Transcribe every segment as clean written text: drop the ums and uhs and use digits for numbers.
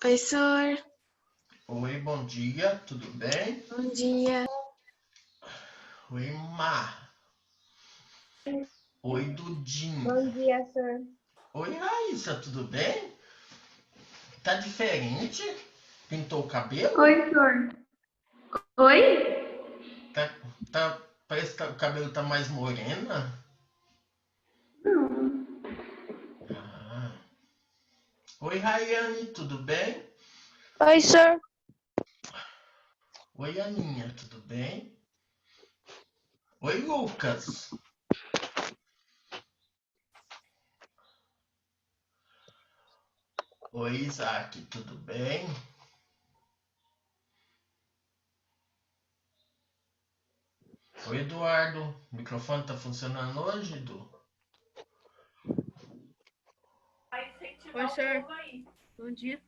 Oi, Sor. Oi, bom dia, tudo bem? Bom dia. Oi, Má. Oi, Dudinha. Bom dia, senhor. Oi, Raíssa, tudo bem? Tá diferente? Pintou o cabelo? Oi, senhor. Oi? Tá, parece que o cabelo tá mais morena. Não. Ah. Oi, Rayane, tudo bem? Oi, senhor. Oi, Aninha, tudo bem? Oi, Lucas. Oi, Isaac, tudo bem? Oi, Eduardo. O microfone tá funcionando hoje, Edu? Oi, senhor. Bom dia.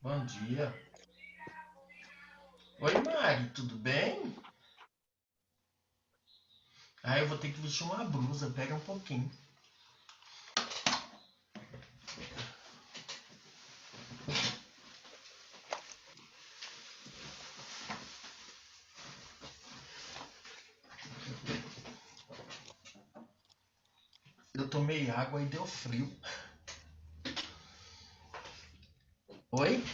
Bom dia. Oi, Mari, tudo bem? Ah, eu vou ter que vestir uma blusa, pega um pouquinho. Eu tomei água e deu frio. Oi?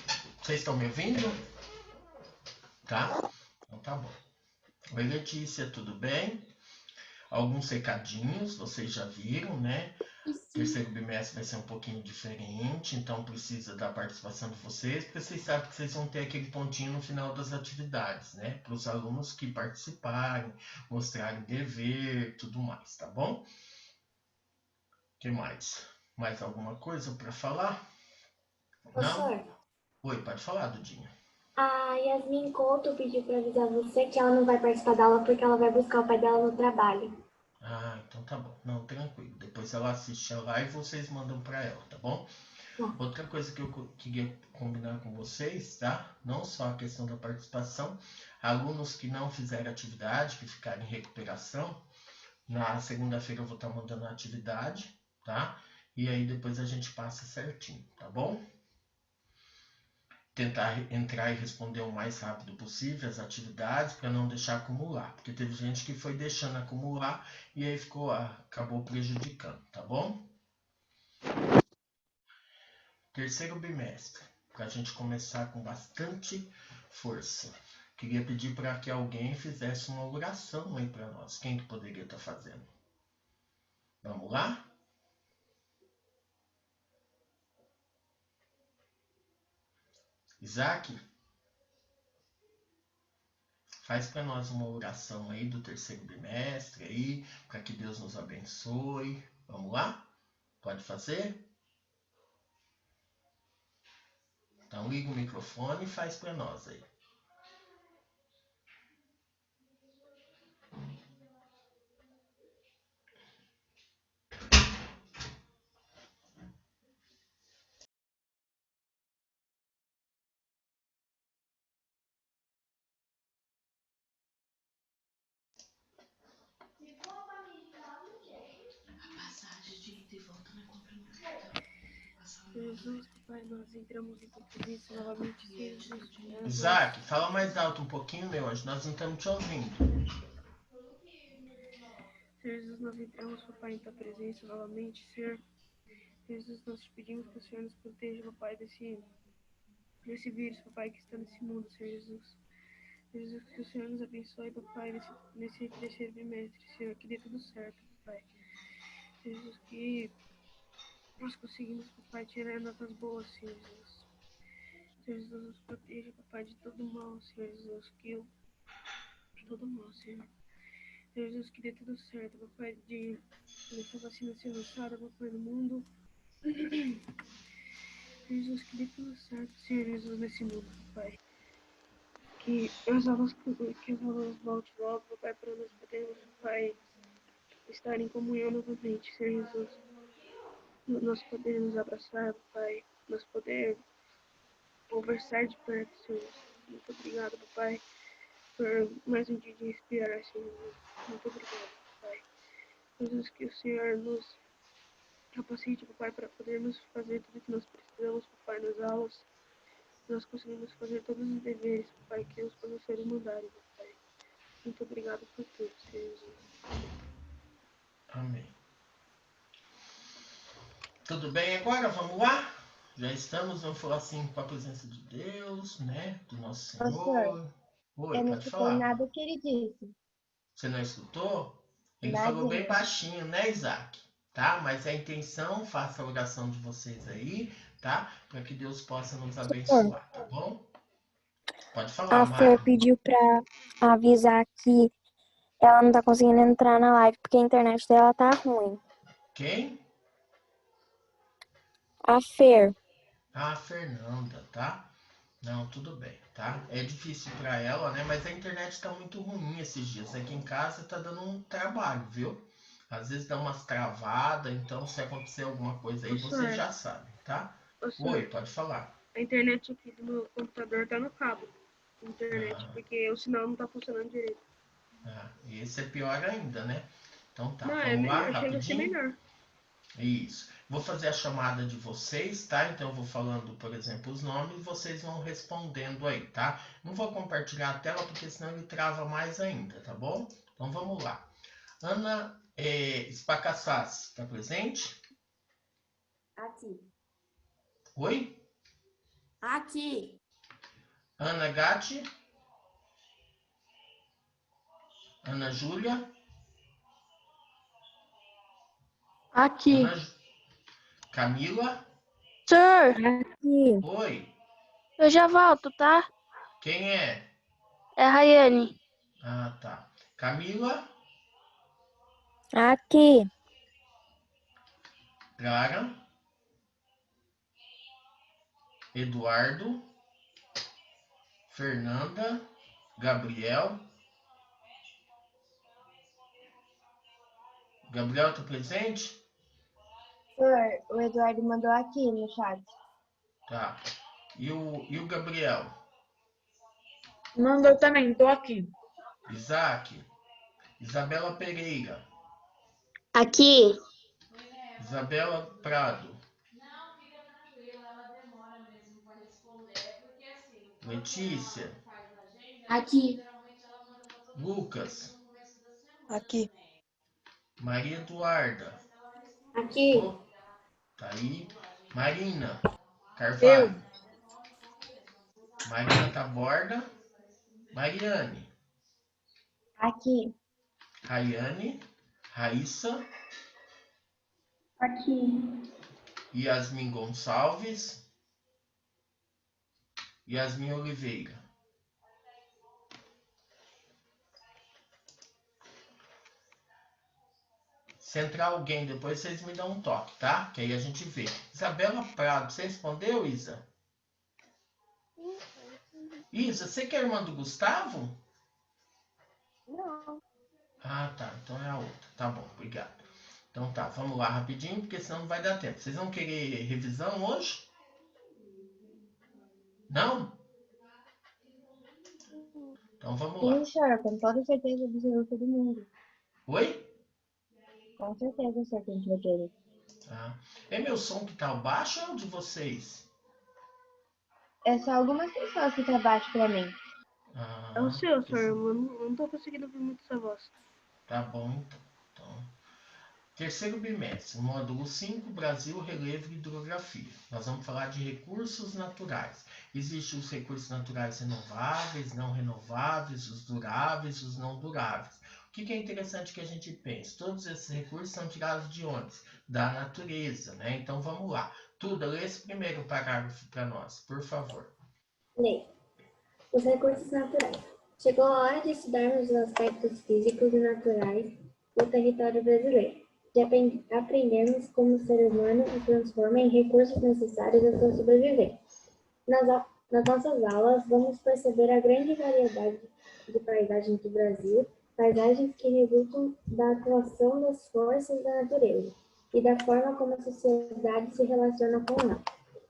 Vocês estão me ouvindo? Tá? Então tá bom. Oi, Letícia, tudo bem? Alguns recadinhos, vocês já viram, né? O terceiro bimestre vai ser um pouquinho diferente, então precisa da participação de vocês, porque vocês sabem que vocês vão ter aquele pontinho no final das atividades, né? Para os alunos que participarem, mostrarem dever, tudo mais, tá bom? O que mais? Mais alguma coisa para falar? Não? Senhor, Oi, pode falar, Dudinha. a Yasmin Couto pediu para avisar você que ela não vai participar da aula porque ela vai buscar o pai dela no trabalho. Ah, então tá bom. Não, tranquilo. Depois ela assiste a live e vocês mandam pra ela, tá bom? Tá. Outra coisa que eu queria combinar com vocês, tá? Não só a questão da participação, alunos que não fizeram atividade, que ficarem em recuperação, na segunda-feira eu vou estar mandando a atividade, tá? E aí depois a gente passa certinho, tá bom? Tentar entrar e responder o mais rápido possível as atividades para não deixar acumular, porque teve gente que foi deixando acumular e aí acabou prejudicando, tá bom? Terceiro bimestre, para a gente começar com bastante força. Queria pedir para que alguém fizesse uma oração aí para nós. Quem que poderia estar fazendo? Vamos lá? Isaac, faz para nós uma oração aí do terceiro bimestre aí, para que Deus nos abençoe. Vamos lá? Pode fazer? Então liga o microfone e faz para nós aí. Jesus, Pai, nós entramos em compromisso novamente, Senhor Jesus. Isaac, fala mais alto um pouquinho, meu anjo. Nós não estamos te ouvindo. Senhor Jesus, nós entramos, Pai, em tua presença novamente, Senhor. Jesus, nós te pedimos que o Senhor nos proteja, Pai, desse vírus, Pai, que está nesse mundo, Senhor Jesus. Jesus, que o Senhor nos abençoe, Pai, nesse terceiro bimestre, Senhor, que dê tudo certo, Pai. Jesus, que nós conseguimos, Pai, tirar notas boas, Senhor Jesus. Senhor Jesus, nos proteja, Pai, de todo mal, Senhor Jesus, de todo mal, Senhor. Senhor Jesus, que dê tudo certo, Papai, dessa vacina ser lançada, Papai, no mundo. Senhor Jesus, que dê tudo certo, Senhor Jesus, nesse mundo, Papai. Que as aulas voltem logo, Papai, para nós podermos, Papai, estar em comunhão novamente, Senhor Jesus. Nós podemos abraçar, Papai, nós podemos conversar de perto, Senhor Jesus. Muito obrigado, Papai, por mais um dia de respirar, Senhor Jesus. Muito obrigado, Papai. Jesus, que o Senhor nos capacite, Papai, para podermos fazer tudo que nós precisamos, Papai, nas aulas. nós conseguimos fazer todos os deveres, Pai, que os professores mandarem, Pai. Muito obrigado por tudo, Senhor Jesus. Amém. Tudo bem agora? Vamos lá? Já estamos, vamos falar assim com a presença de Deus, né? Do nosso Pastor, Senhor. Oi, eu não pode escutei falar. nada que ele disse. Você não escutou? Ele falou bem Nadinha. baixinho, né, Isaac? Tá? Mas a intenção, faça a oração de vocês aí, tá? Para que Deus possa nos Pastor, abençoar, tá bom? Pode falar, a Fer Mari. pediu pra avisar que ela não tá conseguindo entrar na live porque a internet dela tá ruim. Quem? A Fer. Ah, Fernanda, tá? Não, tudo bem, tá? É difícil para ela, né? Mas a internet tá muito ruim esses dias. Aqui em casa tá dando um trabalho, viu? Às vezes dá umas travadas, então se acontecer alguma coisa aí, vocês Pastor, já sabem, tá? Oi, pastor, pode falar. a internet aqui do meu computador tá no cabo. Internet, Ah, porque o sinal não tá funcionando direito. esse é pior ainda, né? Então tá, Não, é vamos lá melhor, chega a ser rapidinho. melhor. Isso. Vou fazer a chamada de vocês, tá? Então eu vou falando, por exemplo, os nomes e vocês vão respondendo aí, tá? Não vou compartilhar a tela porque senão ele trava mais ainda, tá bom? Então vamos lá. Ana Spacassas, tá presente? Aqui. Oi? Aqui. Ana Gatti? Ana Júlia? Aqui. Camila? Sir, Aqui. Oi? eu já volto, tá? Quem é? É a Rayane. Ah, tá. Camila? Aqui. Clara? Eduardo? Fernanda? Gabriel? Gabriel tá presente? Sir, o Eduardo mandou aqui no chat. Tá. E o Gabriel? Mandou também, tô aqui. Isaac? Isabela Pereira? Aqui. Isabela Prado? Letícia? Aqui. Lucas? Aqui. Maria Eduarda? Aqui, Oh, tá aí. Marina Eu. Carvalho? Marina Taborda? Mariane? Aqui. Rayane? Raíssa? aqui, Yasmin Gonçalves? Yasmin Oliveira? Se entrar alguém depois, vocês me dão um toque, tá? Que aí a gente vê. Isabela Prado, você respondeu, Isa? Isa, você que é irmã do Gustavo? Não. Ah, tá. Então é a outra. Tá bom, obrigado. Então tá, vamos lá rapidinho, porque senão não vai dar tempo. Vocês vão querer revisão hoje? Não? Então vamos lá. Sim, senhor, com toda certeza absoluta do mundo. Oi? Com certeza, senhor, que a gente vai querer. Tá. É meu som que tá baixo ou é o de vocês? É só algumas pessoas que tá baixo pra mim. É o seu, Porque senhor. Eu não tô conseguindo ouvir muito essa voz. tá bom então. Terceiro bimestre, módulo 5, Brasil, relevo e hidrografia. Nós vamos falar de recursos naturais. Existem os recursos naturais renováveis, não renováveis, os duráveis, os não duráveis. O que é interessante que a gente pense? Todos esses recursos são tirados de onde? Da natureza, né? Então vamos lá. Tudo, lê esse primeiro parágrafo para nós, por favor. lei. Os recursos naturais. Chegou a hora de estudarmos os aspectos físicos e naturais do território brasileiro, de aprendermos como o ser humano o transforma em recursos necessários à sua sobrevivência. Nas nossas aulas, vamos perceber a grande variedade de paisagens do Brasil, paisagens que resultam da atuação das forças da natureza e da forma como a sociedade se relaciona com ela,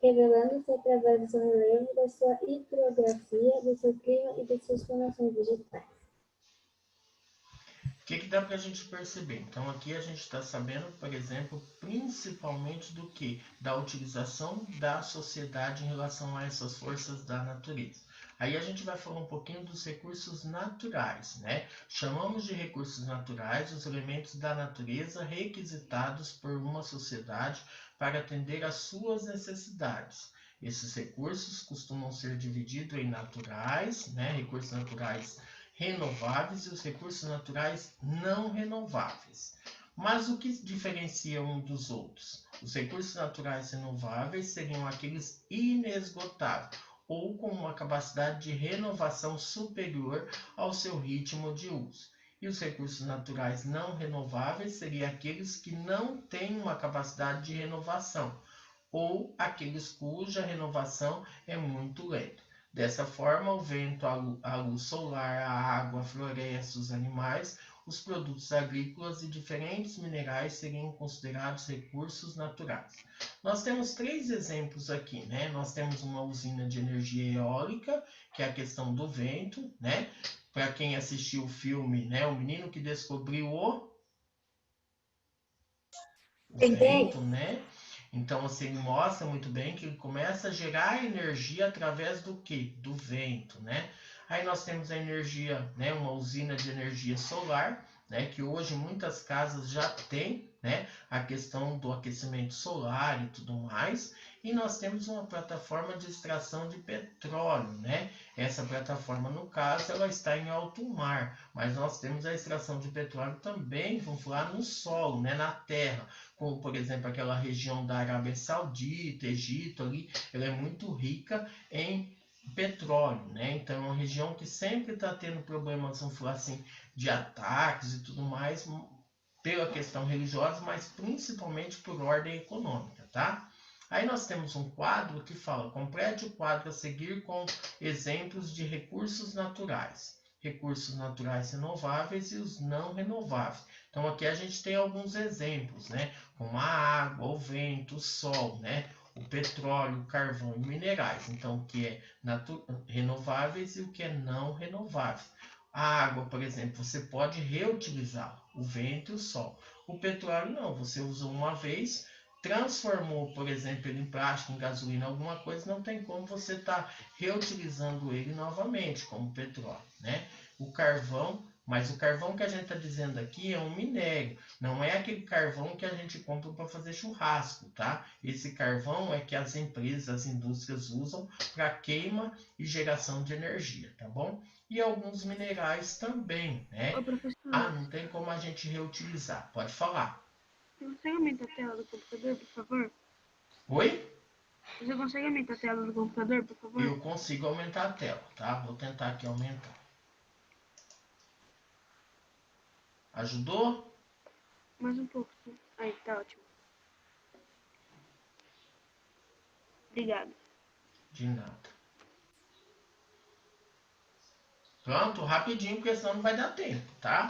revelando-se através do seu relevo, da sua hidrografia, do seu clima e de suas formações vegetais. que dá para a gente perceber? Então aqui a gente está sabendo, por exemplo, principalmente do que? Da utilização da sociedade em relação a essas forças da natureza. Aí a gente vai falar um pouquinho dos recursos naturais, né? Chamamos de recursos naturais os elementos da natureza requisitados por uma sociedade para atender às suas necessidades. Esses recursos costumam ser divididos em naturais, né? Recursos naturais renováveis e os recursos naturais não renováveis. Mas o que diferencia um dos outros? Os recursos naturais renováveis seriam aqueles inesgotáveis ou com uma capacidade de renovação superior ao seu ritmo de uso. E os recursos naturais não renováveis seriam aqueles que não têm uma capacidade de renovação ou aqueles cuja renovação é muito lenta. Dessa forma, o vento, a luz solar, a água, a floresta, os animais, os produtos agrícolas e diferentes minerais seriam considerados recursos naturais. Nós temos 3 exemplos aqui, né? Nós temos uma usina de energia eólica, que é a questão do vento, né? Para quem assistiu o filme, né? O menino que descobriu o vento, né? Então, assim, ele mostra muito bem que ele começa a gerar energia através do quê? Do vento, né? Aí nós temos a energia, né? Uma usina de energia solar, né? Que hoje muitas casas já têm, né? A questão do aquecimento solar e tudo mais. E nós temos uma plataforma de extração de petróleo, né? Essa plataforma, no caso, ela está em alto mar, mas nós temos a extração de petróleo também, vamos falar, no solo, né? Na terra. Como, por exemplo, aquela região da Arábia Saudita, Egito ali, ela é muito rica em petróleo, né? Então é uma região que sempre está tendo problemas, vamos falar assim, de ataques e tudo mais, pela questão religiosa, mas principalmente por ordem econômica, tá? Aí nós temos um quadro que fala, complete o quadro a seguir com exemplos de recursos naturais. Recursos naturais renováveis e os não renováveis. Então aqui a gente tem alguns exemplos, né? Como a água, o vento, o sol, né? O petróleo, o carvão e minerais. Então o que é renováveis e o que é não renováveis. A água, por exemplo, você pode reutilizar, o vento e o sol. O petróleo não, você usou uma vez, transformou, por exemplo, ele em plástico, em gasolina, alguma coisa, não tem como você estar reutilizando ele novamente, como petróleo, né? O carvão, mas o carvão que a gente está dizendo aqui é um minério, não é aquele carvão que a gente compra para fazer churrasco, tá? Esse carvão é que as empresas, as indústrias usam para queima e geração de energia, tá bom? E alguns minerais também, né? Ô, professor, Não tem como a gente reutilizar. Pode falar. você consegue aumentar a tela do computador, por favor? Oi? Você consegue aumentar a tela do computador, por favor? Eu consigo aumentar a tela, tá? Vou tentar aqui aumentar. Ajudou? Mais um pouco. Aí, tá ótimo. Obrigado. De nada. Pronto, rapidinho, porque senão não vai dar tempo, tá?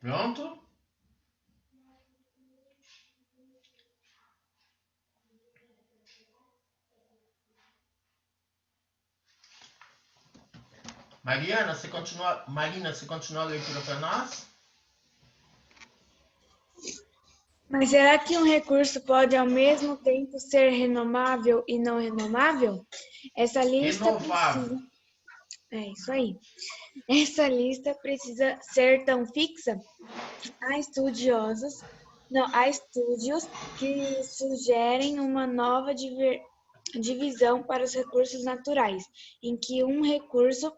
Pronto? Marina, você continua a leitura para nós? Mas será que um recurso pode ao mesmo tempo ser renovável e não renovável? Essa lista Renovável. precisa... É isso aí. Essa lista precisa ser tão fixa? Há estúdios que sugerem uma nova divisão para os recursos naturais, em que um recurso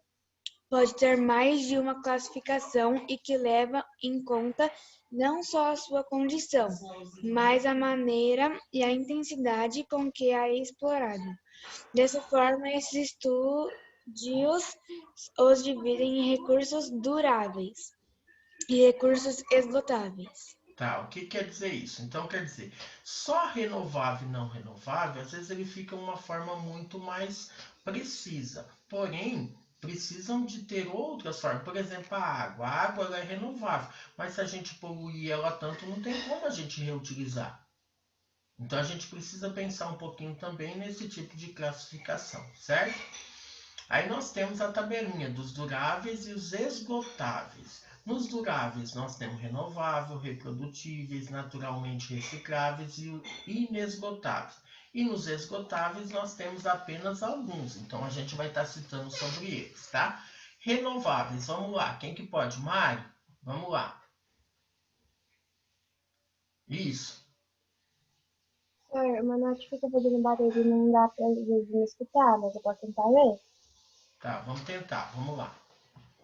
pode ter mais de uma classificação e que leva em conta não só a sua condição, mas a maneira e a intensidade com que é explorado. Dessa forma, esses estúdios os dividem em recursos duráveis e recursos esgotáveis. Tá, o que quer dizer isso? Então quer dizer, só renovável e não renovável, às vezes ele fica uma forma muito mais precisa. Porém, precisam de ter outras formas. Por exemplo, a água. A água ela é renovável, mas se a gente poluir ela tanto, não tem como a gente reutilizar. Então a gente precisa pensar um pouquinho também nesse tipo de classificação, certo? Aí nós temos a tabelinha dos duráveis e os esgotáveis. Nos duráveis nós temos renovável, reprodutíveis, naturalmente recicláveis e inesgotáveis. E nos esgotáveis nós temos apenas alguns, então a gente vai estar citando sobre eles, tá? Renováveis, vamos lá. Quem que pode? Mari? Vamos lá. Isso. Senhor, uma nota fica fazendo barulho e não dá pra me escutar, mas eu posso tentar ler. Tá, vamos tentar. Vamos lá.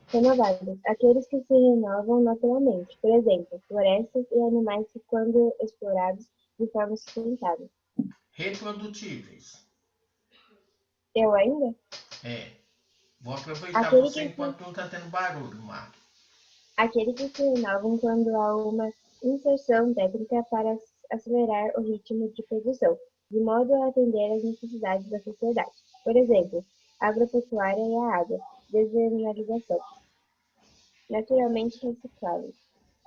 Renováveis, aqueles que se renovam naturalmente. Por exemplo, florestas e animais que, quando explorados de forma sustentável. Reprodutíveis. Eu ainda? É. Vou aproveitar Aquele você que enquanto não está tendo barulho, Mari. Aqueles que se renovam quando há uma inserção técnica para acelerar o ritmo de produção, de modo a atender às necessidades da sociedade. Por exemplo, a agropecuária e a água, desmineralização. Naturalmente recicláveis.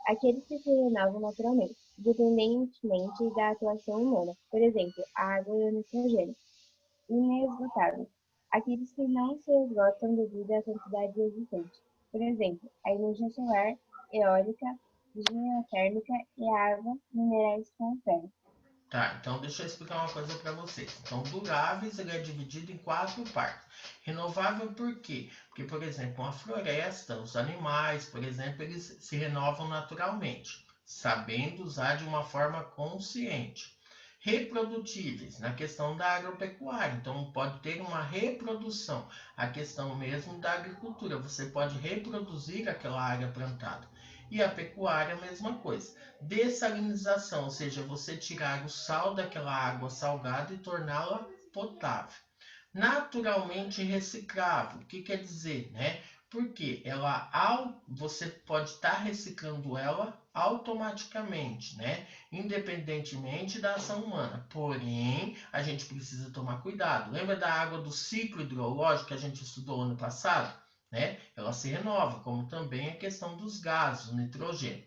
Aqueles que se renovam naturalmente, independentemente da atuação humana. Por exemplo, a água e o nitrogênio. Inesgotáveis. Aqueles que não se esgotam devido à quantidade existente. Por exemplo, a energia solar, eólica, geotérmica e a água, minerais com ferro. Tá, então deixa eu explicar uma coisa para vocês. Então, duráveis ele é dividido em 4 partes. Renovável por quê? Porque, por exemplo, uma floresta, os animais, por exemplo, eles se renovam naturalmente, sabendo usar de uma forma consciente. Reprodutíveis, na questão da agropecuária, então pode ter uma reprodução, a questão mesmo da agricultura, você pode reproduzir aquela área plantada. E a pecuária, a mesma coisa. Dessalinização, ou seja, você tirar o sal daquela água salgada e torná-la potável. Naturalmente reciclável, o que quer dizer, né? Porque você pode estar reciclando ela automaticamente, né? Independentemente da ação humana. Porém, a gente precisa tomar cuidado. Lembra da água do ciclo hidrológico que a gente estudou ano passado? Né? Ela se renova, como também a questão dos gases, o nitrogênio.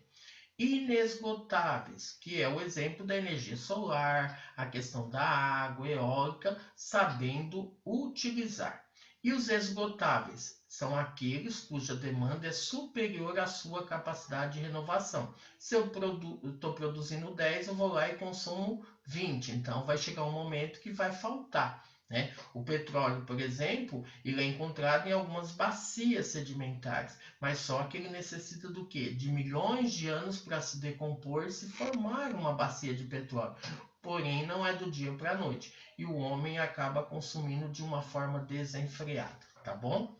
Inesgotáveis, que é o exemplo da energia solar, a questão da água eólica, sabendo utilizar. E os esgotáveis são aqueles cuja demanda é superior à sua capacidade de renovação. Se eu estou produzindo 10, eu vou lá e consumo 20, então vai chegar um momento que vai faltar. Né? O petróleo, por exemplo, ele é encontrado em algumas bacias sedimentares, mas só que ele necessita do quê? De milhões de anos para se decompor e se formar uma bacia de petróleo. Porém, não é do dia para a noite. E o homem acaba consumindo de uma forma desenfreada, tá bom?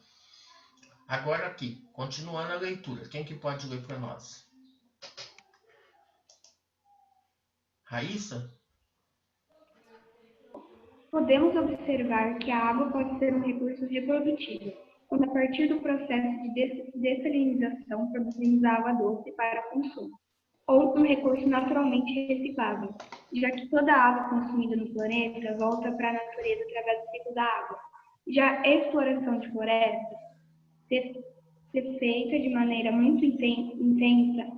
Agora aqui, continuando a leitura. Quem que pode ler para nós? Raíssa? Podemos observar que a água pode ser um recurso reprodutível, quando a partir do processo de dessalinização produzimos a água doce para consumo, ou um recurso naturalmente reciclável, já que toda a água consumida no planeta volta para a natureza através do ciclo da água. Já a exploração de florestas, ser feita de maneira muito intensa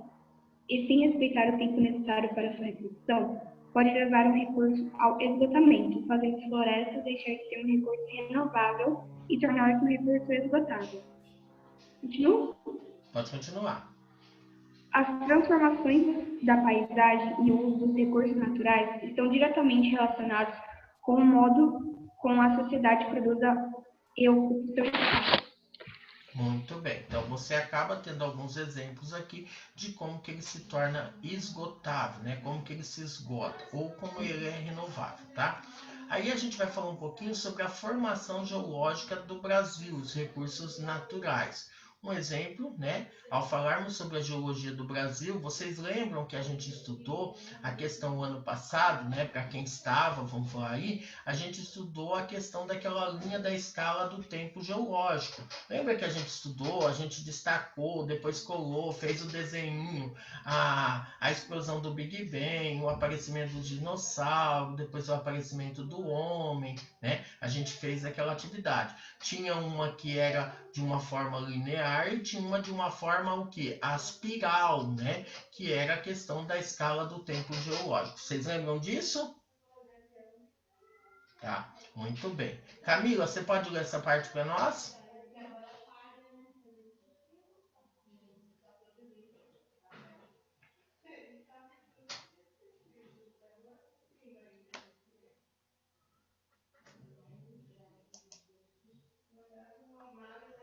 e sem respeitar o tempo necessário para sua reprodução, pode levar o recurso ao esgotamento, fazendo florestas deixar de ser um recurso renovável e tornar-se um recurso esgotável. Continua? Pode continuar. As transformações da paisagem e o uso dos recursos naturais estão diretamente relacionados com o modo como a sociedade produz e ocupa o seu espaço. Muito bem, então você acaba tendo alguns exemplos aqui de como que ele se torna esgotável, né? Como que ele se esgota ou como ele é renovável, tá? Aí a gente vai falar um pouquinho sobre a formação geológica do Brasil, os recursos naturais. Um exemplo, né? Ao falarmos sobre a geologia do Brasil, vocês lembram que a gente estudou a questão ano passado, né? Para quem estava, vamos falar aí, a gente estudou a questão daquela linha da escala do tempo geológico. Lembra que a gente estudou, a gente destacou, depois colou, fez o desenho, a explosão do Big Bang, o aparecimento do dinossauro, depois o aparecimento do homem, né? A gente fez aquela atividade. Tinha uma que era de uma forma linear e tinha uma de uma forma o que? Aspiral, né? Que era a questão da escala do tempo geológico. Vocês lembram disso? Tá, muito bem. Camila, você pode ler essa parte para nós?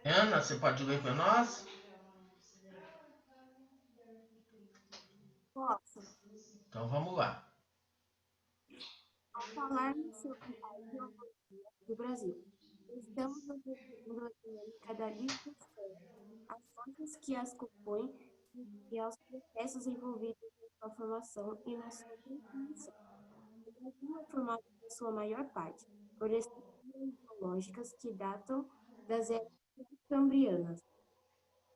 Ana, você pode ler para nós? Posso. Então vamos lá. Ao falarmos sobre a geologia do Brasil, estamos observando a dinâmica da limosfera, as rochas que as compõem e aos processos envolvidos na sua formação e na sua transformação. O Brasil é formado, em sua maior parte, por estruturas geológicas que datam das eras cambrianas,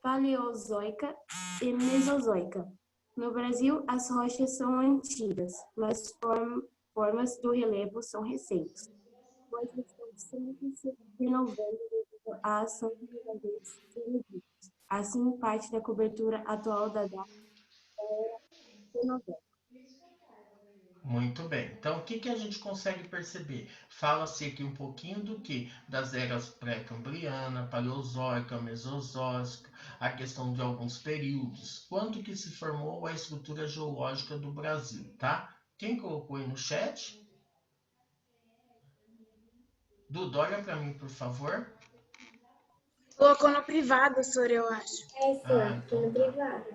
paleozoica e mesozoica. No Brasil, as rochas são antigas, mas formas do relevo são recentes, pois estão sempre se renovando devido à ação de minerais sedimentos. Assim, parte da cobertura atual da data é Cenobé. Muito bem. Então, o que a gente consegue perceber? Fala-se aqui um pouquinho do que? Das eras pré-cambriana, paleozoica, mesozoica, a questão de alguns períodos. Quando que se formou a estrutura geológica do Brasil, tá? Quem colocou aí no chat? Dudu, olha para mim, por favor. Colocou no privado, senhor, eu acho. Sua, Então no tá. privado.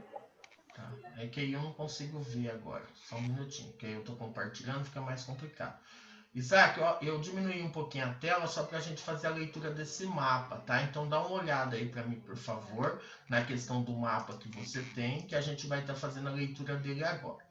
Tá. É que aí eu não consigo ver agora. Só um minutinho, que aí eu tô compartilhando, fica mais complicado. Isaac, eu diminuí um pouquinho a tela só para a gente fazer a leitura desse mapa, tá? Então dá uma olhada aí para mim, por favor, na questão do mapa que você tem, que a gente vai estar fazendo a leitura dele agora.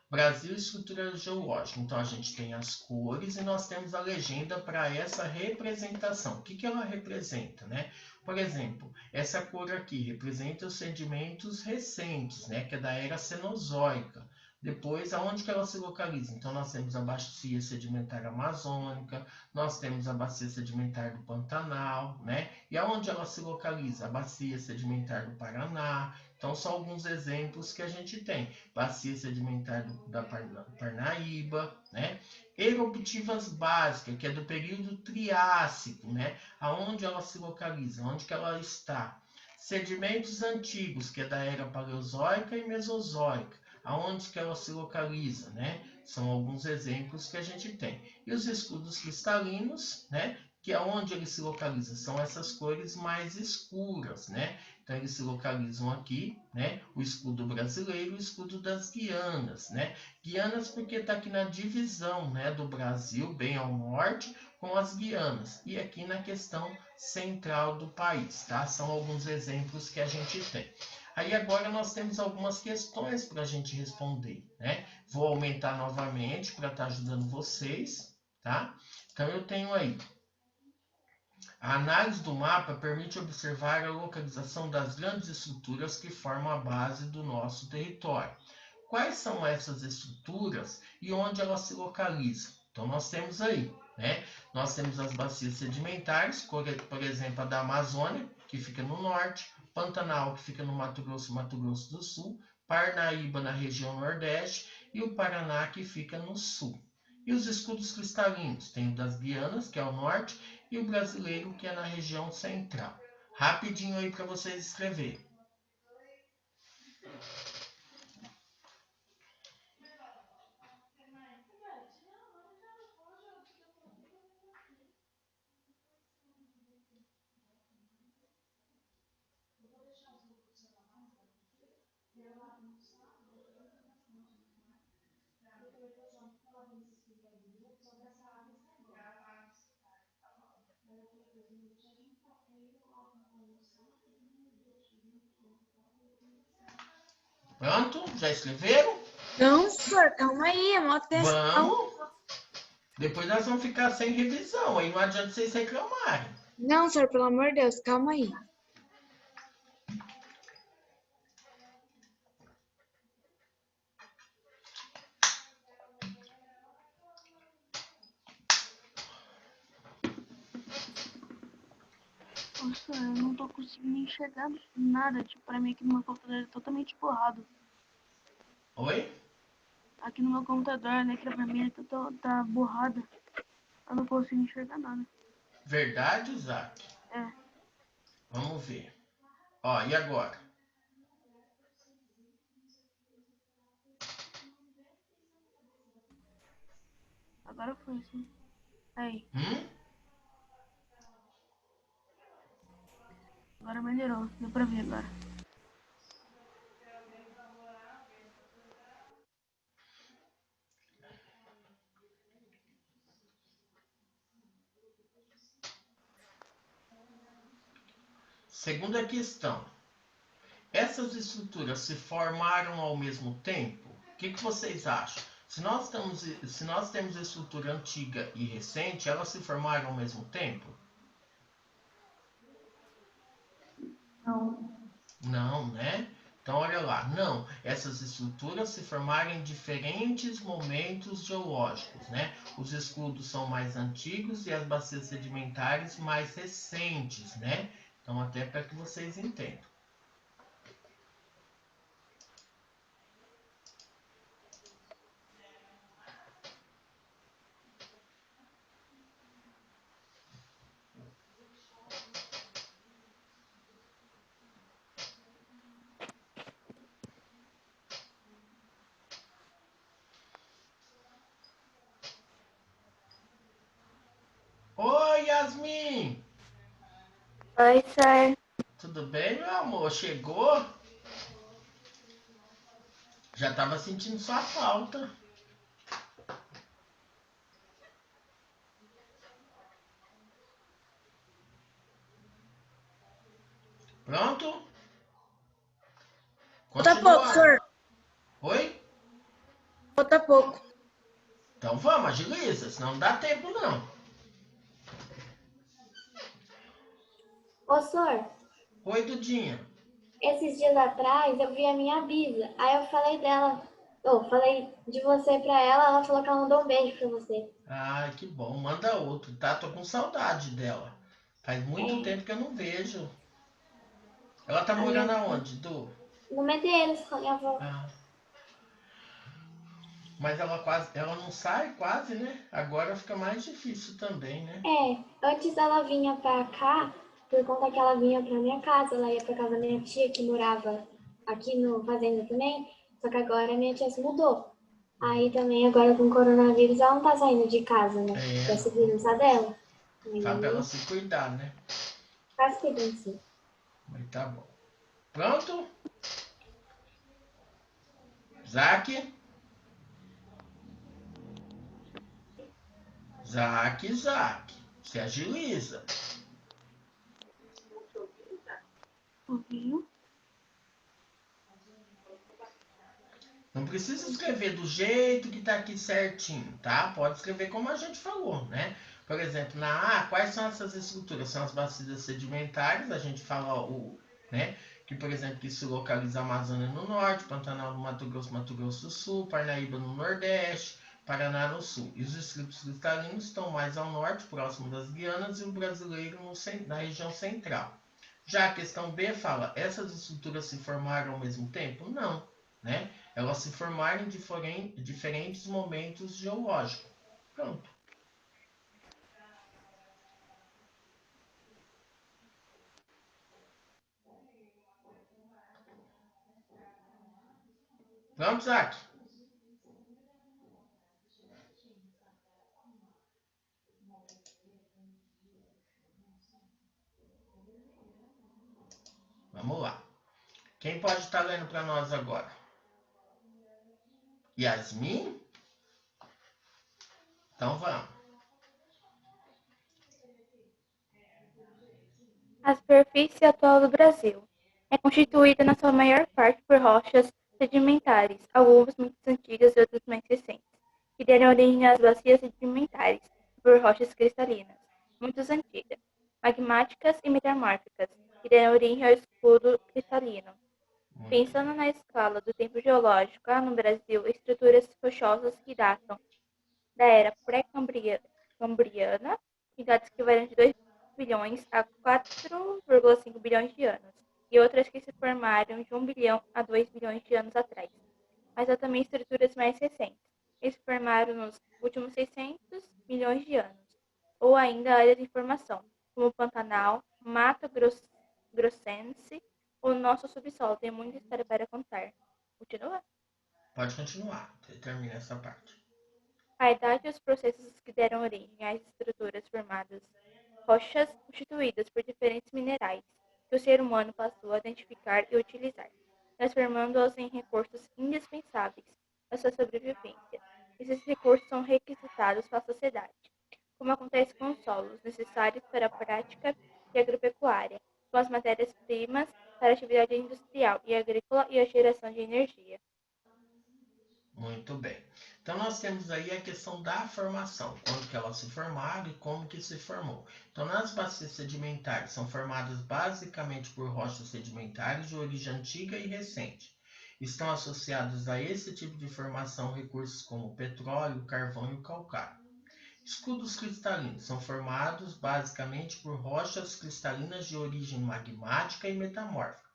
Brasil, estrutura geológica. Então a gente tem as cores e nós temos a legenda para essa representação. O que ela representa, né? Por exemplo, essa cor aqui representa os sedimentos recentes, né? Que é da era Cenozoica. Depois, aonde que ela se localiza? Então, nós temos a bacia sedimentar amazônica, nós temos a bacia sedimentar do Pantanal, né? E aonde ela se localiza? A bacia sedimentar do Paraná. Então, são alguns exemplos que a gente tem. Bacia sedimentar da Parnaíba, né? Eruptivas básicas, que é do período Triássico, né? Aonde ela se localiza? Onde que ela está? Sedimentos antigos, que é da era Paleozoica e Mesozoica. Aonde que ela se localiza, né? São alguns exemplos que a gente tem. E os escudos cristalinos, né? Que é onde ele se localiza, são essas cores mais escuras, né? Então eles se localizam aqui, né? O escudo brasileiro e o escudo das Guianas, né? Guianas porque está aqui na divisão, né, do Brasil, bem ao norte, com as Guianas. E aqui na questão central do país, tá? São alguns exemplos que a gente tem. Aí agora nós temos algumas questões para a gente responder, né? Vou aumentar novamente para estar ajudando vocês, tá? Então eu tenho aí. A análise do mapa permite observar a localização das grandes estruturas que formam a base do nosso território. Quais são essas estruturas e onde elas se localizam? Então nós temos aí, né? Nós temos as bacias sedimentares, por exemplo, a da Amazônia, que fica no norte, Pantanal, que fica no Mato Grosso do Sul, Parnaíba, na região nordeste, e o Paraná, que fica no sul. E os escudos cristalinos? Tem o das Guianas, que é ao norte, e o brasileiro, que é na região central. Rapidinho aí para vocês escreverem. Pronto? Já escreveram? Não, senhor, calma aí, é uma atenção. Vamos. Depois nós vamos ficar sem revisão. Aí não adianta vocês reclamarem. Não, senhor, pelo amor de Deus, calma aí. Nossa, eu não tô conseguindo enxergar nada. Tipo, pra mim aqui no meu computador é totalmente borrado. Oi? Aqui no meu computador a letra vermelha tá borrada. Eu não consigo enxergar nada. Verdade, Isaac? É. Vamos ver. Ó, e agora? Agora foi assim. Aí, agora melhorou. Deu pra ver agora. Segunda questão. Essas estruturas se formaram ao mesmo tempo? O que vocês acham? Se nós temos estrutura antiga e recente, elas se formaram ao mesmo tempo? Não. Não, né? Então, olha lá. Não, essas estruturas se formaram em diferentes momentos geológicos, né? Os escudos são mais antigos e as bacias sedimentares mais recentes, né? Então, até para que vocês entendam. Oi, Yasmin! Oi, sir. Tudo bem, meu amor? Chegou? Já tava sentindo sua falta. Pronto? Falta pouco, Continuar. senhor. Oi? Falta pouco. Então vamos, agiliza, senão não dá tempo não. Ô, senhor, Oi, Dudinha. esses dias atrás eu vi a minha bisa. Aí eu falei dela. Falei de você pra ela, ela falou que ela mandou um beijo pra você. Ai, que bom. Manda outro, tá? Tô com saudade dela. Faz muito É, tempo que eu não vejo. Ela tá a morando minha, aonde, Du? no Medeiros com a minha avó. Ah, mas ela não sai quase, né? Agora fica mais difícil também, né? Antes ela vinha pra cá, por conta que ela vinha pra minha casa, ela ia pra casa da minha tia que morava aqui no fazenda também, só que agora minha tia se mudou. Aí também agora com o coronavírus ela não tá saindo de casa, né? É, Pra segurança dela. sabe ela Aí se cuidar, né? faz cuidando sim. Mas tá bom. Pronto? Zaque? Zaque. Se agiliza. Pouquinho. Não precisa escrever do jeito que tá aqui certinho, tá? Pode escrever como a gente falou, né? Por exemplo, na A, quais são essas estruturas? São as bacias sedimentares, a gente fala né? Que, por exemplo, que se localiza a Amazônia no norte, Pantanal no Mato Grosso do Sul, Parnaíba no nordeste, Paraná no sul. E os distritos cristalinos estão mais ao norte, próximo das Guianas, e o brasileiro na região central. Já a questão B fala, essas estruturas se formaram ao mesmo tempo? Não, né? Elas se formaram em diferentes momentos geológicos. Pronto. Pronto, Zac? Vamos lá. Quem pode estar lendo para nós agora? Yasmin? Então vamos. A superfície atual do Brasil é constituída na sua maior parte por rochas sedimentares, algumas muito antigas e outras mais recentes, que deram origem às bacias sedimentares, por rochas cristalinas, muito antigas, magmáticas e metamórficas, que deram origem ao escudo cristalino. Pensando na escala do tempo geológico, há no Brasil estruturas rochosas que datam da era pré-cambriana, em datas que variam de 2 bilhões a 4,5 bilhões de anos, e outras que se formaram de 1 bilhão a 2 bilhões de anos atrás. Mas há também estruturas mais recentes, que se formaram nos últimos 600 milhões de anos, ou ainda áreas em formação, como o Pantanal, Mato Grossense ou nosso subsolo. Tem muita história para contar. Continua? Pode continuar, termina essa parte. A idade e os processos que deram origem às estruturas formadas, rochas constituídas por diferentes minerais que o ser humano passou a identificar e utilizar, transformando-os em recursos indispensáveis à sua sobrevivência. Esses recursos são requisitados pela sociedade, como acontece com os solos necessários para a prática de agropecuária, com as matérias-primas para a atividade industrial e agrícola e a geração de energia. Muito bem. Então nós temos aí a questão da formação, quando que elas se formaram e como que se formou. Então nas bacias sedimentares são formadas basicamente por rochas sedimentares de origem antiga e recente. Estão associados a esse tipo de formação recursos como o petróleo, o carvão e o calcário. Escudos cristalinos são formados basicamente por rochas cristalinas de origem magmática e metamórfica.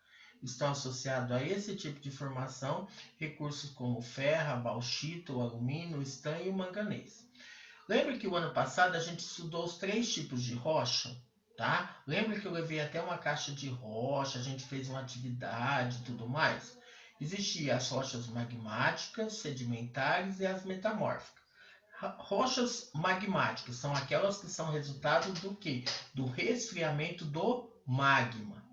Estão associados a esse tipo de formação recursos como ferro, bauxita, alumínio, estanho e manganês. Lembra que o ano passado a gente estudou os 3 tipos de rocha? Tá? Lembra que eu levei até uma caixa de rocha, a gente fez uma atividade e tudo mais? Existiam as rochas magmáticas, sedimentares e as metamórficas. Rochas magmáticas são aquelas que são resultado do quê? Do resfriamento do magma.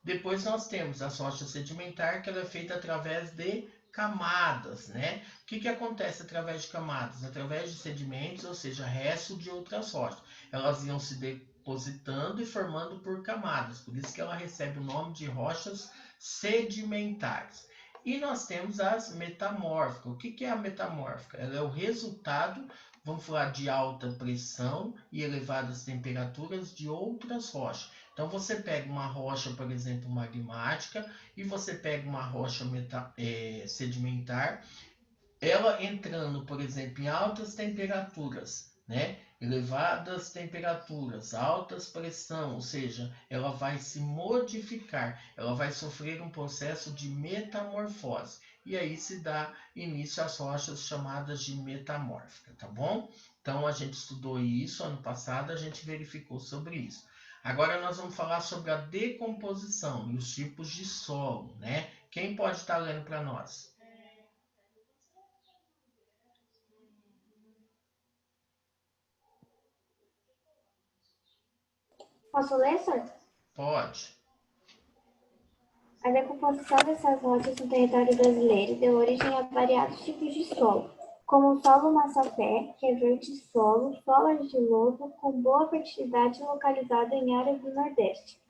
Depois nós temos a rocha sedimentar, que ela é feita através de camadas, né? O que acontece através de camadas? Através de sedimentos, ou seja, resto de outras rochas. Elas iam se depositando e formando por camadas, por isso que ela recebe o nome de rochas sedimentares. E nós temos as metamórficas. O que é a metamórfica? Ela é o resultado, vamos falar, de alta pressão e elevadas temperaturas de outras rochas. Então você pega uma rocha, por exemplo, magmática, e você pega uma rocha sedimentar, ela entrando, por exemplo, em altas temperaturas, né? Elevadas temperaturas, altas pressão, ou seja, ela vai se modificar, ela vai sofrer um processo de metamorfose. E aí se dá início às rochas chamadas de metamórfica, tá bom? Então a gente estudou isso ano passado, a gente verificou sobre isso. Agora nós vamos falar sobre a decomposição e os tipos de solo, né? Quem pode estar lendo para nós? Posso ler, senhor? Pode. A decomposição dessas rochas no território brasileiro deu origem a variados tipos de solo, como o solo massapé, que é vertissolo, solo argiloso com boa fertilidade localizado em áreas do Nordeste,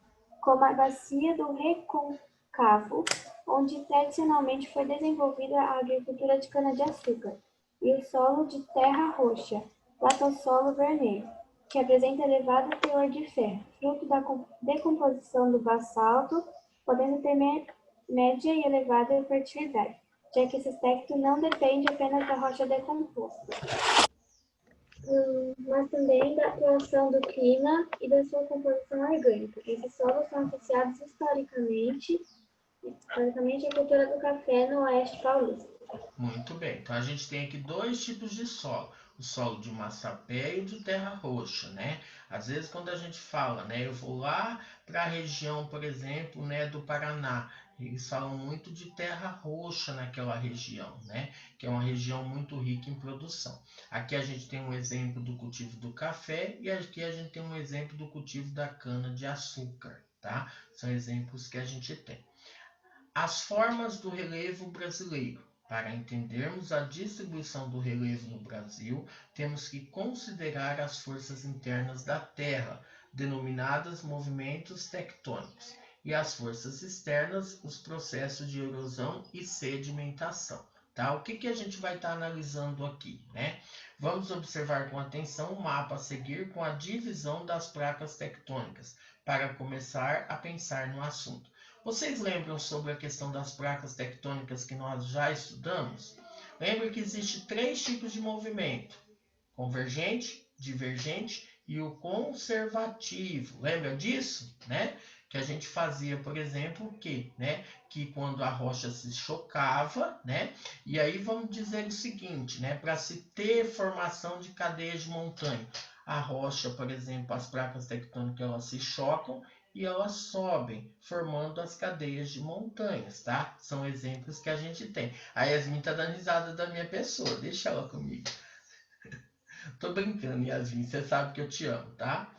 como a bacia do Recôncavo, onde tradicionalmente foi desenvolvida a agricultura de cana-de-açúcar, e o solo de terra roxa, latossolo vermelho, que apresenta elevado teor de ferro, fruto da decomposição do basalto, podendo ter média e elevada fertilidade, já que esse aspecto não depende apenas da rocha decomposta, mas também da atuação do clima e da sua composição orgânica. Esses solos são associados historicamente à cultura do café no oeste paulista. Muito bem. Então a gente tem aqui 2 tipos de solo. O solo de massapé e o de terra roxa, né? Às vezes quando a gente fala, né? Eu vou lá para a região, por exemplo, né, do Paraná. Eles falam muito de terra roxa naquela região, né? Que é uma região muito rica em produção. Aqui a gente tem um exemplo do cultivo do café e aqui a gente tem um exemplo do cultivo da cana de açúcar, tá? São exemplos que a gente tem. As formas do relevo brasileiro. Para entendermos a distribuição do relevo no Brasil, temos que considerar as forças internas da Terra, denominadas movimentos tectônicos. e as forças externas, os processos de erosão e sedimentação. Tá? O que a gente vai estar analisando aqui, né? Vamos observar com atenção o mapa a seguir com a divisão das placas tectônicas, para começar a pensar no assunto. Vocês lembram sobre a questão das placas tectônicas que nós já estudamos? Lembra que existe 3 tipos de movimento: convergente, divergente e o conservativo. Lembra disso, né? Que a gente fazia, por exemplo, o quê, né? Que quando a rocha se chocava, né? E aí vamos dizer o seguinte, né? Para se ter formação de cadeias de montanha, a rocha, por exemplo, as placas tectônicas, elas se chocam e elas sobem, formando as cadeias de montanhas, tá? São exemplos que a gente tem. A Yasmin tá dando risada da minha pessoa, deixa ela comigo. Tô brincando, Yasmin, você sabe que eu te amo, tá?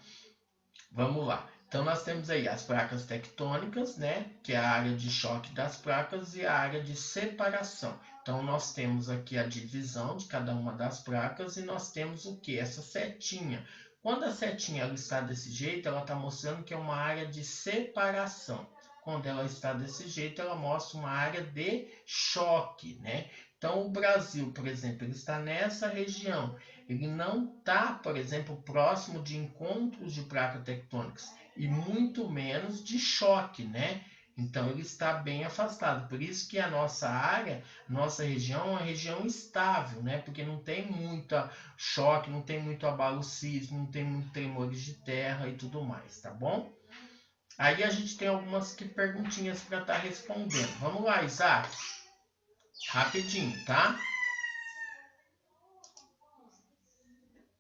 Vamos lá. Então nós temos aí as placas tectônicas, né? Que é a área de choque das placas e a área de separação. Então nós temos aqui a divisão de cada uma das placas e nós temos o que? Essa setinha. Quando a setinha ela está desse jeito, ela está mostrando que é uma área de separação. Quando ela está desse jeito, ela mostra uma área de choque, né? Então o Brasil, por exemplo, ele está nessa região. Ele não está, por exemplo, próximo de encontros de placas tectônicas e muito menos de choque, né? Então ele está bem afastado. Por isso que a nossa área, nossa região é uma região estável, né? Porque não tem muito choque, não tem muito abalo sísmico, não tem muito tremores de terra e tudo mais, tá bom? Aí a gente tem algumas perguntinhas para estar respondendo. Vamos lá, Isaac. Rapidinho, tá?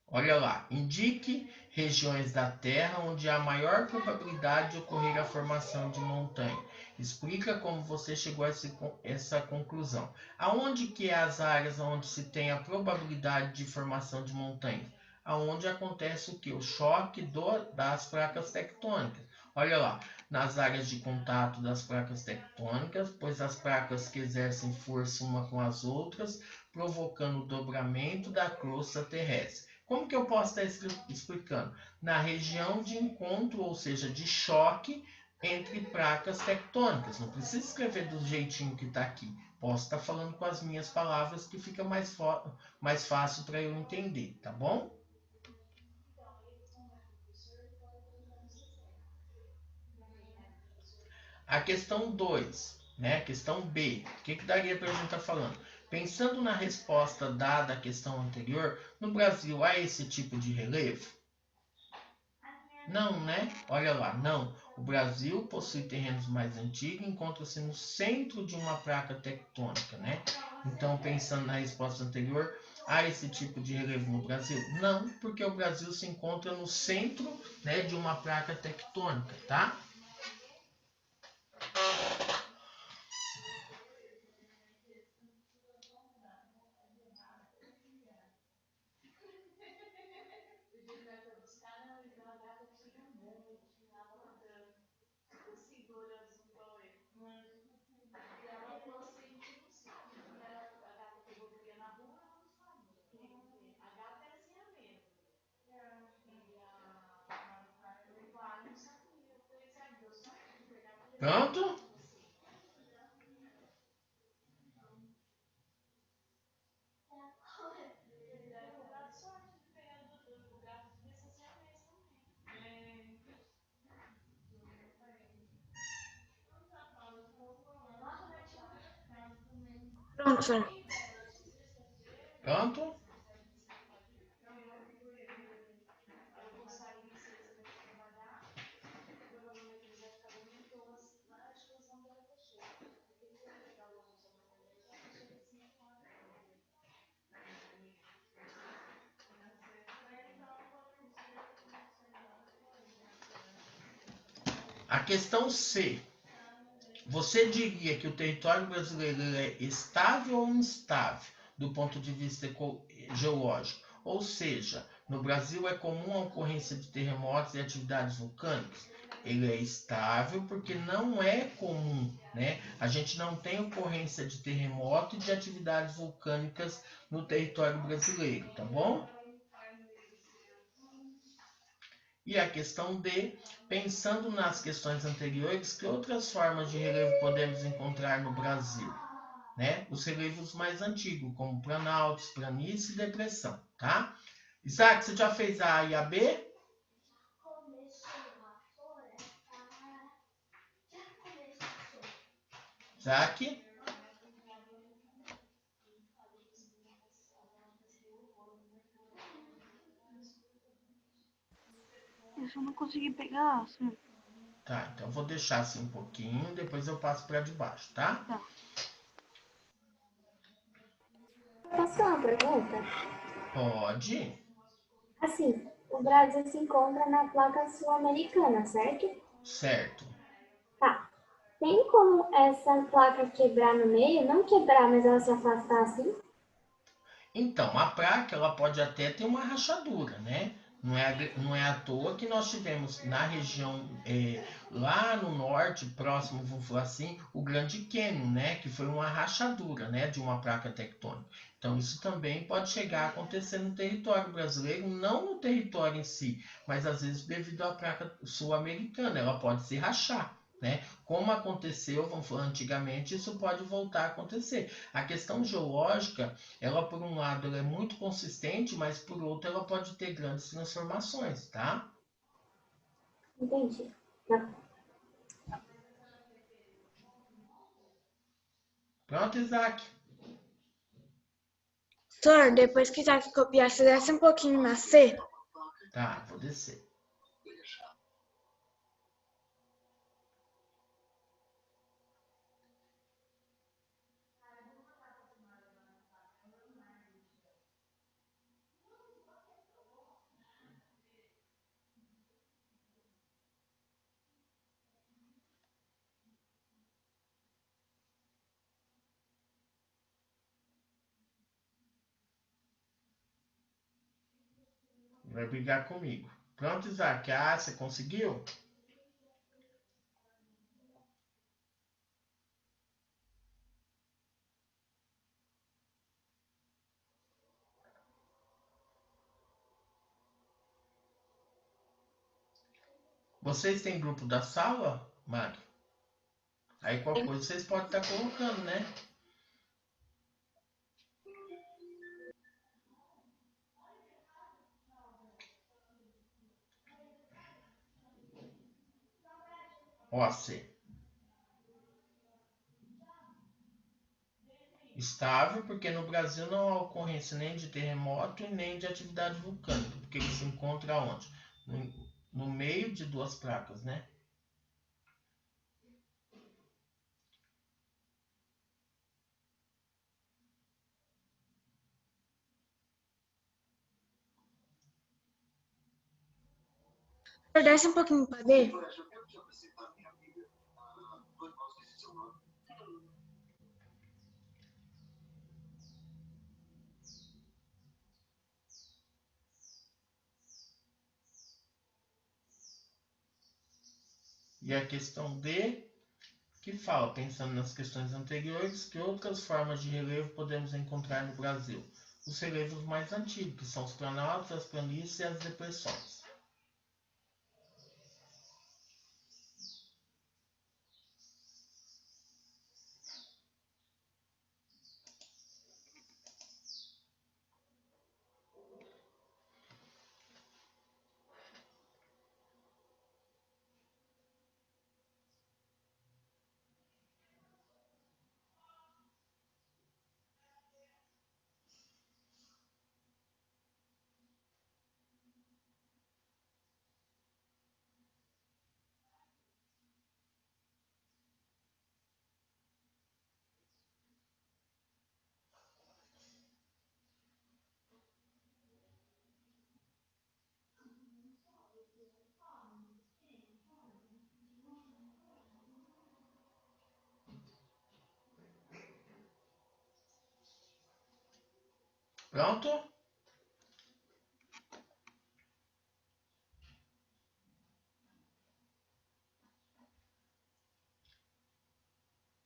Olha lá, indique regiões da Terra onde há maior probabilidade de ocorrer a formação de montanha. Explica como você chegou a essa conclusão. Aonde que é as áreas onde se tem a probabilidade de formação de montanhas? Aonde acontece o que? O choque das placas tectônicas. Olha lá, nas áreas de contato das placas tectônicas, pois as placas que exercem força uma com as outras, provocando o dobramento da crosta terrestre. Como que eu posso estar explicando? Na região de encontro, ou seja, de choque entre placas tectônicas. Não precisa escrever do jeitinho que está aqui. Posso estar falando com as minhas palavras que fica mais fácil para eu entender, tá bom? A questão 2, né? Questão B. O que daria para a gente estar falando? Pensando na resposta dada à questão anterior, no Brasil há esse tipo de relevo? Não, né? Olha lá, não. O Brasil possui terrenos mais antigos e encontra-se no centro de uma placa tectônica, né? Então, pensando na resposta anterior, há esse tipo de relevo no Brasil? Não, porque o Brasil se encontra no centro, né, de uma placa tectônica, tá? Pronto? Pronto, senhor. Pronto? A questão C. Você diria que o território brasileiro é estável ou instável do ponto de vista geológico? Ou seja, no Brasil é comum a ocorrência de terremotos e atividades vulcânicas? Ele é estável porque não é comum, né? A gente não tem ocorrência de terremoto e de atividades vulcânicas no território brasileiro, tá bom? E a questão D, pensando nas questões anteriores, que outras formas de relevo podemos encontrar no Brasil? Né? Os relevos mais antigos, como planaltos, planície e depressão, tá? Isaac, você já fez a A e a B? Isaac? Isso eu não consegui pegar, assim. Tá, então eu vou deixar assim um pouquinho, depois eu passo para de baixo, tá? Tá. Posso fazer uma pergunta? Pode. Assim, o Brasil se encontra na placa sul-americana, certo? Certo. Tá. Tem como essa placa quebrar no meio? Não quebrar, mas ela se afastar assim? Então, a placa ela pode até ter uma rachadura, né? Não é à toa que nós tivemos na região, lá no norte, próximo, vamos falar assim, o Grande Canyon, né? Que foi uma rachadura, né? De uma placa tectônica. Então, isso também pode chegar a acontecer no território brasileiro, não no território em si, mas às vezes devido à placa sul-americana, ela pode se rachar. Né? Como aconteceu, vamos falar, antigamente, isso pode voltar a acontecer. A questão geológica, ela por um lado ela é muito consistente, mas por outro ela pode ter grandes transformações, tá? Entendi. Tá. Pronto, Isaac? Sor, depois que Isaac copiar, você desce um pouquinho na C. Tá, vou descer. Vai brigar comigo. Pronto, Isaac? Ah, você conseguiu? Vocês têm grupo da sala, Mari? Aí qualquer coisa vocês podem estar colocando, né? OC. Estável, porque no Brasil não há ocorrência nem de terremoto e nem de atividade vulcânica, porque ele se encontra onde? No meio de duas placas, né? Sor, desce um pouquinho para D. E a questão D, que fala, pensando nas questões anteriores, que outras formas de relevo podemos encontrar no Brasil? Os relevos mais antigos, que são os planaltos, as planícies e as depressões. Pronto?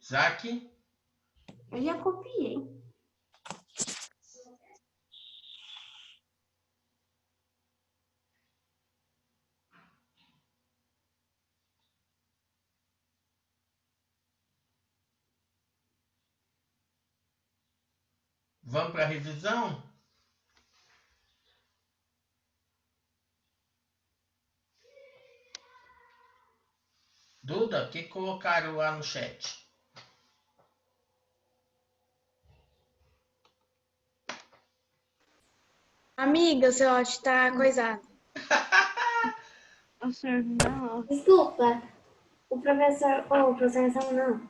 Isaac? Eu já copiei. Vamos para a revisão? Duda, o que colocaram lá no chat? Amiga, o seu áudio tá coisado. Ô, senhor, não. Desculpa, o professor não.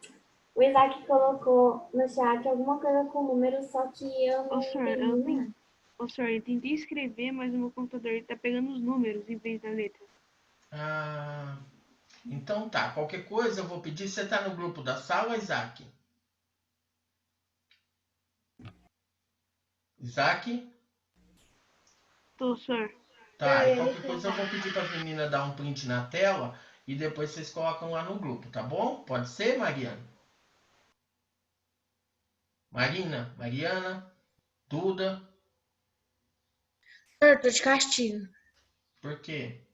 O Isaac colocou no chat alguma coisa com número, só que eu não Ô, senhor, entendi nada. Ô, senhor, eu tentei escrever, mas o meu computador ele tá pegando os números em vez da letra. Ah, então tá. Qualquer coisa eu vou pedir. Você tá no grupo da sala, Isaac? Isaac? Tô, senhor. Tá, e qualquer coisa eu vou pedir para as meninas dar um print na tela e depois vocês colocam lá no grupo, tá bom? Pode ser, Mariana? Mariana, Duda, Eu tô de castigo. por quê?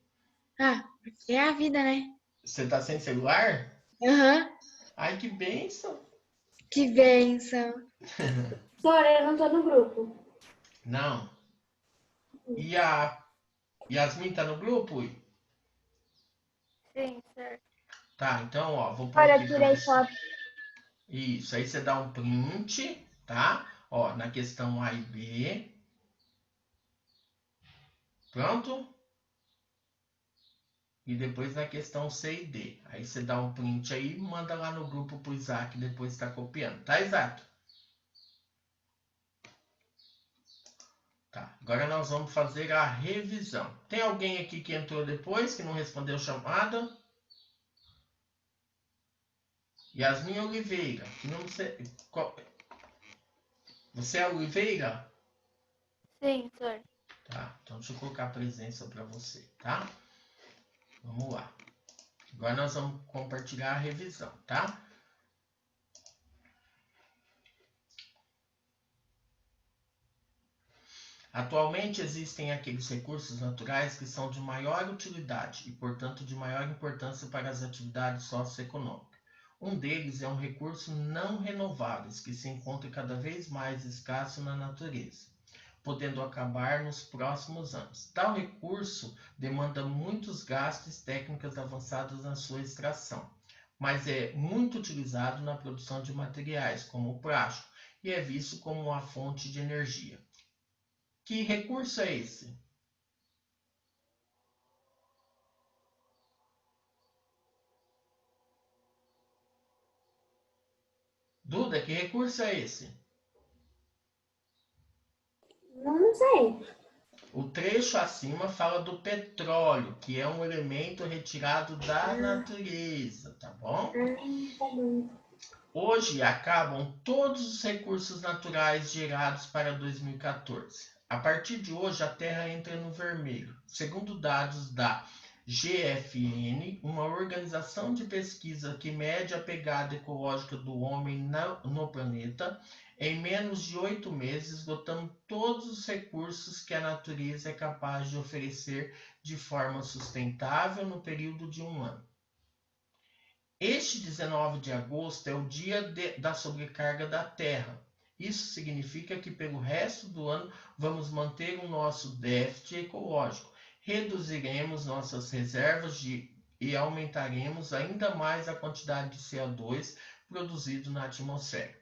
Ah, porque é a vida, né? Você tá sem celular? Aham. Ai, que bênção! Que bênção. Professor, eu não tô no grupo. Não. E a Yasmin tá no grupo? Sim, sir. Tá, então, ó, vou pôr Olha, aqui eu pra tirei você. foto. Isso, aí você dá um print, tá? Ó, na questão A e B. Pronto? E depois na questão C e D. Aí você dá um print aí e manda lá no grupo pro Isaac, depois tá copiando. Tá, Isaac? Tá, agora nós vamos fazer a revisão. Tem alguém aqui que entrou depois, que não respondeu chamada? Yasmin Oliveira, que não sei... Você é Oliveira? Sim, sir. Tá, então deixa eu colocar a presença para você, tá? Vamos lá. Agora nós vamos compartilhar a revisão, tá? Atualmente existem aqueles recursos naturais que são de maior utilidade e, portanto, de maior importância para as atividades socioeconômicas. Um deles é um recurso não renováveis que se encontra cada vez mais escasso na natureza, podendo acabar nos próximos anos. Tal recurso demanda muitos gastos e técnicas avançadas na sua extração, mas é muito utilizado na produção de materiais, como o plástico, e é visto como uma fonte de energia. Que recurso é esse? Duda, que recurso é esse? Não sei. O trecho acima fala do petróleo, que é um elemento retirado da natureza, tá bom? Tá bom. Hoje acabam todos os recursos naturais gerados para 2014. A partir de hoje, a Terra entra no vermelho. Segundo dados da GFN, uma organização de pesquisa que mede a pegada ecológica do homem no planeta, em menos de 8 meses, esgotamos todos os recursos que a natureza é capaz de oferecer de forma sustentável no período de um ano. Este 19 de agosto é o dia da sobrecarga da Terra. Isso significa que pelo resto do ano vamos manter o nosso déficit ecológico, reduziremos nossas reservas e aumentaremos ainda mais a quantidade de CO2 produzido na atmosfera.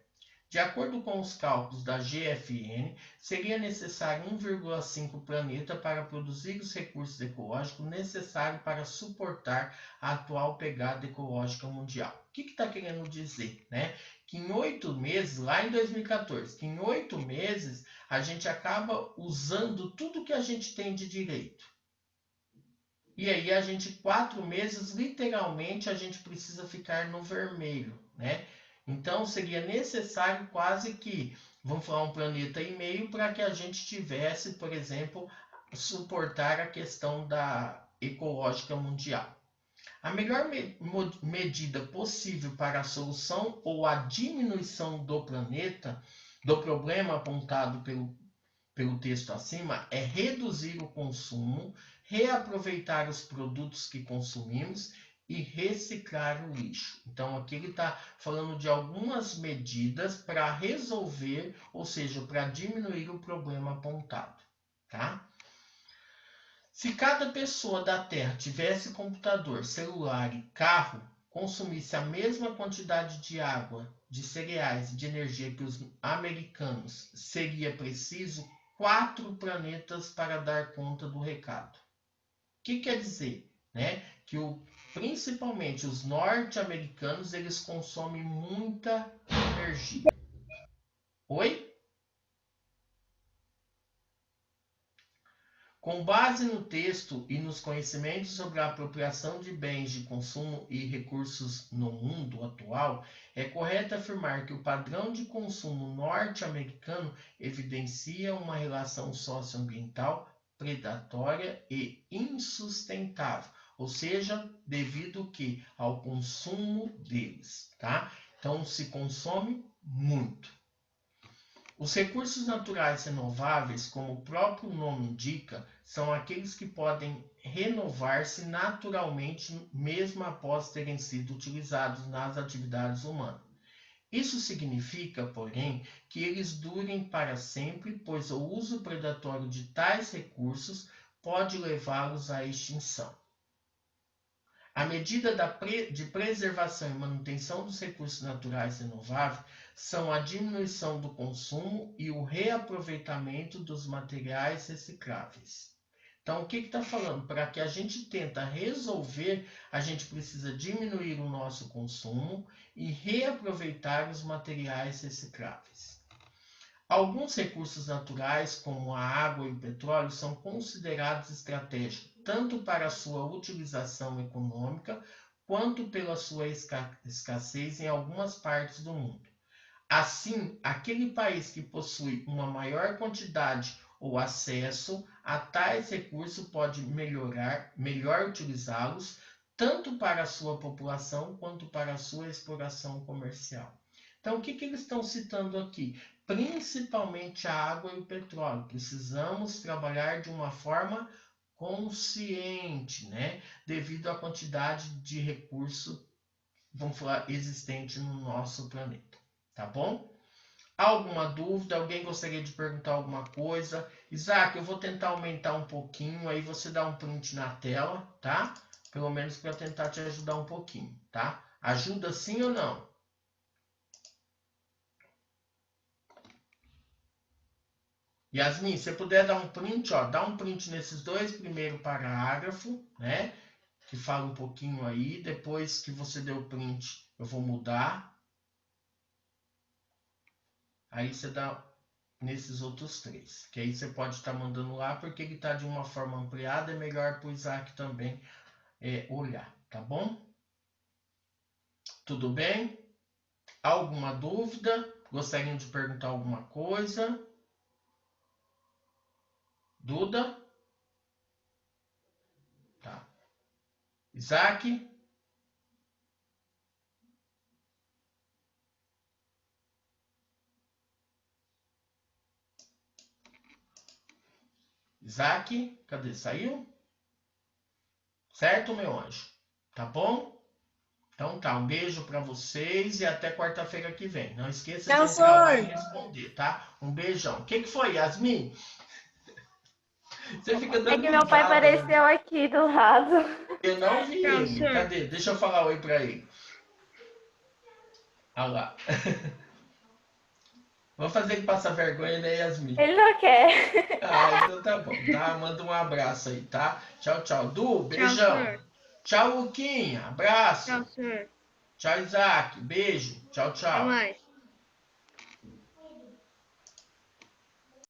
De acordo com os cálculos da GFN, seria necessário 1,5 planeta para produzir os recursos ecológicos necessários para suportar a atual pegada ecológica mundial. O que está querendo dizer? Né? Que em 8 meses, lá em 2014, que em 8 meses a gente acaba usando tudo que a gente tem de direito. E aí a gente, 4 meses, literalmente, a gente precisa ficar no vermelho, né? Então seria necessário quase que, vamos falar, 1,5 planeta para que a gente tivesse, por exemplo, suportar a questão da ecológica mundial. A melhor medida possível para a solução ou a diminuição do planeta, do problema apontado pelo texto acima, é reduzir o consumo, reaproveitar os produtos que consumimos e reciclar o lixo. Então, aqui ele está falando de algumas medidas para resolver, ou seja, para diminuir o problema apontado, tá? Se cada pessoa da Terra tivesse computador, celular e carro, consumisse a mesma quantidade de água, de cereais e de energia que os americanos, seria preciso 4 planetas para dar conta do recado. O que quer dizer? Né? Que principalmente os norte-americanos, eles consomem muita energia. Oi? Com base no texto e nos conhecimentos sobre a apropriação de bens de consumo e recursos no mundo atual, é correto afirmar que o padrão de consumo norte-americano evidencia uma relação socioambiental predatória e insustentável, ou seja, devido ao consumo deles, tá? Então se consome muito. Os recursos naturais renováveis, como o próprio nome indica, são aqueles que podem renovar-se naturalmente mesmo após terem sido utilizados nas atividades humanas. Isso significa, porém, que eles durem para sempre, pois o uso predatório de tais recursos pode levá-los à extinção. A medida de preservação e manutenção dos recursos naturais renováveis são a diminuição do consumo e o reaproveitamento dos materiais recicláveis. Então, o que está falando? Para que a gente tenta resolver, a gente precisa diminuir o nosso consumo e reaproveitar os materiais recicláveis. Alguns recursos naturais, como a água e o petróleo, são considerados estratégicos, tanto para a sua utilização econômica, quanto pela sua escassez em algumas partes do mundo. Assim, aquele país que possui uma maior quantidade ou acesso a tais recursos pode melhor utilizá-los, tanto para a sua população, quanto para a sua exploração comercial. Então, o que eles estão citando aqui? Principalmente a água e o petróleo. Precisamos trabalhar de uma forma consciente, né? Devido à quantidade de recurso, vamos falar, existente no nosso planeta. Tá bom? Alguma dúvida? Alguém gostaria de perguntar alguma coisa? Isaac, eu vou tentar aumentar um pouquinho, aí você dá um print na tela, tá? Pelo menos para tentar te ajudar um pouquinho, tá? Ajuda sim ou não? Yasmin, se você puder dar um print, ó, dá um print nesses 2 primeiros parágrafos, né? Que fala um pouquinho aí. Depois que você deu o print, eu vou mudar. Aí você dá nesses outros 3. Que aí você pode estar mandando lá, porque ele está de uma forma ampliada. É melhor para o Isaac também olhar, tá bom? Tudo bem? Alguma dúvida? Gostariam de perguntar alguma coisa? Duda? Tá. Isaac? Isaac? Cadê? Saiu? Certo, meu anjo? Tá bom? Então tá, um beijo para vocês e até quarta-feira que vem. Não esqueça de entrar lá e responder, tá? Um beijão. O que foi, Yasmin? Você fica dando É que meu pai risada, né? apareceu aqui do lado. Eu não vi Tchau, ele. senhor. Cadê? Deixa eu falar oi para ele. Olha lá. Vamos fazer ele passar vergonha, né, Yasmin? Ele não quer. Ah, então tá bom, tá? Manda um abraço aí, tá? Tchau, tchau. Du, beijão. Tchau, senhor. Tchau, Luquinha. Abraço. Tchau, senhor. Tchau, Isaac. Beijo. Tchau, Até tchau. mais.